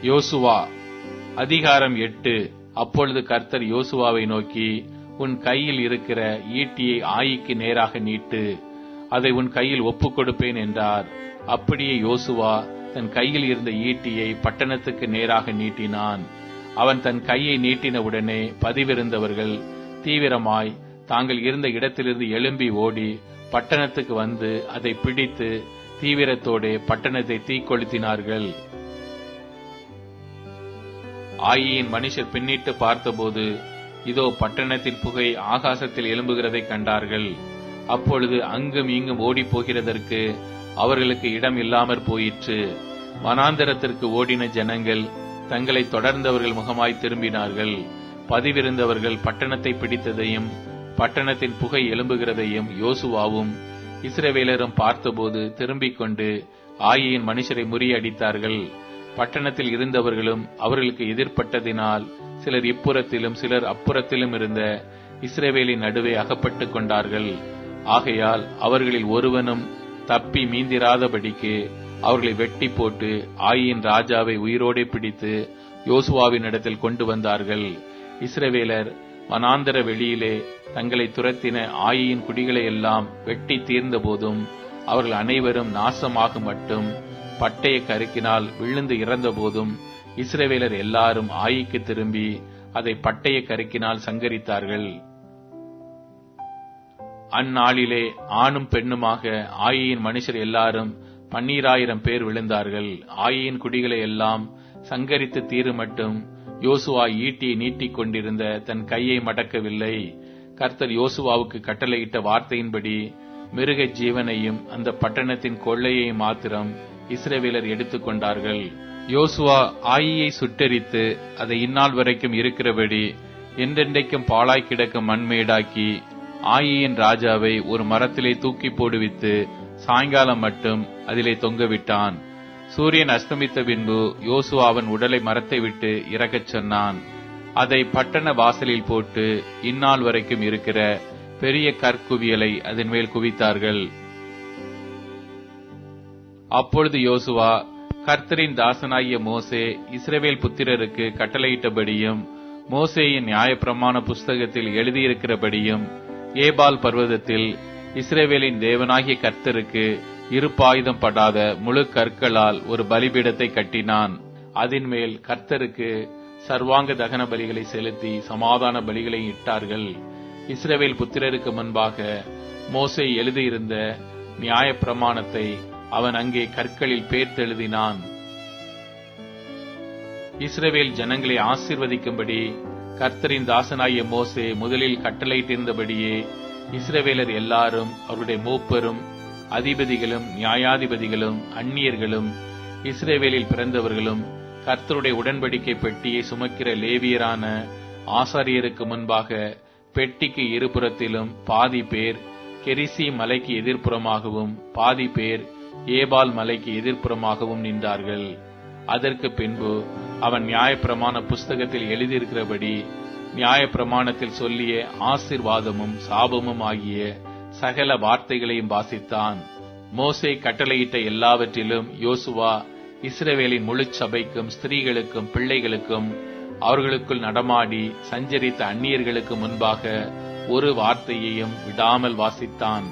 யோசுவா அதிகாரம் 8. அப்பொழுது கர்த்தர் யோசுவாவை நோக்கி, உன் கையில் இருக்கிற ஈட்டியை ஆயீக்கு நேராக நீட்டு, அதை உன் கையில் ஒப்புக் கொடுப்பேன் என்றார். அப்படியே யோசுவா தன் கையில் இருந்த ஈட்டியை பட்டணத்துக்கு நேராக நீட்டினான். அவன் தன் கையை நீட்டினவுடனே பதிவிருந்தவர்கள் தீவிரமாய் தாங்கள் இருந்த இடத்திலிருந்து எழும்பி ஓடி பட்டணத்துக்கு வந்து அதை பிடித்து தீவிரத்தோடு பட்டணத்தை தீக்கொளுத்தினார்கள். ஆயியின் மனுஷர் பின்னிட்டு பார்த்தபோது இதோ பட்டணத்தின் புகை ஆகாசத்தில் எழும்புகிறதை கண்டார்கள். அப்பொழுது அங்கும் இங்கும் ஓடி போகிறதற்கு அவர்களுக்கு இடம் இல்லாமற் போயிற்று. வனாந்தரத்திற்கு ஓடின ஜனங்கள் தங்களை தொடர்ந்தவர்கள் முகமாய் திரும்பினார்கள். பதிவிருந்தவர்கள் பட்டணத்தை பிடித்ததையும் பட்டணத்தின் புகை எழும்புகிறதையும் யோசுவாவும் இஸ்ரவேலரும் பார்த்தபோது திரும்பிக் கொண்டு ஆயியின் மனுஷரை முறியடித்தார்கள். பட்டணத்தில் இருந்தவர்களும் அவர்களுக்கு எதிர்ப்பட்டதினால் சிலர் இப்புறத்திலும் சிலர் அப்புறத்திலும் இருந்த இஸ்ரவேலின் நடுவே அகப்பட்டுக் கொண்டார்கள். ஆகையால் அவர்களில் ஒருவனும் தப்பி மீந்திராதபடிக்கு அவர்களை வெட்டி போட்டு ஆயின் ராஜாவை உயிரோடே பிடித்து யோசுவாவின் இடத்தில் கொண்டு வந்தார்கள். இஸ்ரவேலர் வனாந்தர வெளியிலே தங்களை துரத்தின ஆயின் குடிகளை எல்லாம் வெட்டி தீர்ந்த போதும் அவர்கள் அனைவரும் நாசமாக மட்டும் பட்டய கருக்கினால் விழுந்து இறந்த போதும் இஸ்ரவேலர் எல்லாரும் ஆயிக்கு திரும்பி அதை பட்டய கருக்கினால் சங்கரித்தார்கள். அந்நாளிலே ஆணும் பெண்ணுமாக ஆயின் மனுஷர் எல்லாரும் 12,000 பேர் விழுந்தார்கள். ஆயின் குடிகளை எல்லாம் சங்கரித்து தீரு மட்டும் யோசுவா ஈட்டியை நீட்டிக் கொண்டிருந்த தன் கையை மடக்கவில்லை. கர்த்தர் யோசுவாவுக்கு கட்டளையிட்ட வார்த்தையின்படி மிருக ஜீவனையும் அந்த பட்டணத்தின் கொள்ளையை மாத்திரம் இஸ்ரவேலர் எடுத்துக் கொண்டார்கள். யோசுவா ஆயியை சுட்டெரித்து அதை இந்நாள் வரைக்கும் இருக்கிறபடி என்றென்றைக்கும் பாழாய் கிடக்கும் மண்மேடாக்கி ஆயியின் ராஜாவை ஒரு மரத்திலே தூக்கி போடுவித்து சாயங்காலம் மட்டும் அதிலே தொங்கவிட்டான். சூரியன் அஸ்தமித்த பின்பு யோசுவா அவன் உடலை மரத்தை விட்டு இறக்கச் சொன்னான். அதை பட்டண வாசலில் போட்டு இந்நாள் வரைக்கும் இருக்கிற பெரிய கற்குவியலை அதன் மேல் குவித்தார்கள். அப்பொழுது யோசுவா கர்த்தரின் தாசனாகிய மோசே இஸ்ரவேல் புத்திரருக்கு கட்டளையிட்டபடியும் மோசேயின் நியாயப்பிரமாண புஸ்தகத்தில் எழுதியிருக்கிறபடியும் ஏபால் பர்வதத்தில் இஸ்ரவேலின் தேவனாகிய கர்த்தருக்கு இருப்பாயுதம் படாத முழு கற்களால் ஒரு பலிபீடத்தை கட்டினான். அதன் மேல் கர்த்தருக்கு சர்வாங்க தகன பலிகளை செலுத்தி சமாதான பலிகளை இட்டார்கள். இஸ்ரவேல் புத்திரருக்கு முன்பாக மோசே எழுதியிருந்த நியாயப்பிரமாணத்தை அவன் அங்கே கற்களில் பேர்த்தெழுதினான். இஸ்ரவேல் ஜனங்களை ஆசீர்வதிக்கும்படி கர்த்தரின் தாசனாகிய மோசே முதலில் கட்டளையிட்டிருந்தபடியே இஸ்ரவேலர் எல்லாரும் அவருடைய மூப்பரும் அதிபதிகளும் நியாயாதிபதிகளும் அந்நியர்களும் இஸ்ரவேலில் பிறந்தவர்களும் கர்த்தருடைய உடன்படிக்கை பெட்டியை சுமக்கிற லேவியரான ஆசாரியருக்கு முன்பாக பெட்டிக்கு இருபுறத்திலும் பாதி பேர் கெரிசி மலைக்கு எதிர்ப்புறமாகவும் பாதி பேர் ஏபால் மலைக்கு எதிர்ப்புறமாகவும் நின்றார்கள். அதற்கு பின்பு அவன் நியாயப்பிரமாண புஸ்தகத்தில் எழுதியிருக்கிறபடி நியாயப்பிரமாணத்தில் சொல்லிய ஆசீர்வாதமும் சாபமும் ஆகிய சகல வார்த்தைகளையும் வாசித்தான். மோசே கட்டளையிட்ட எல்லாவற்றிலும் யோசுவா இஸ்ரவேலின் முழு சபைக்கும் ஸ்திரீகளுக்கும் பிள்ளைகளுக்கும் அவர்களுக்குள் நடமாடி சஞ்சரித்த அந்நியர்களுக்கு முன்பாக ஒரு வார்த்தையையும் விடாமல் வாசித்தான்.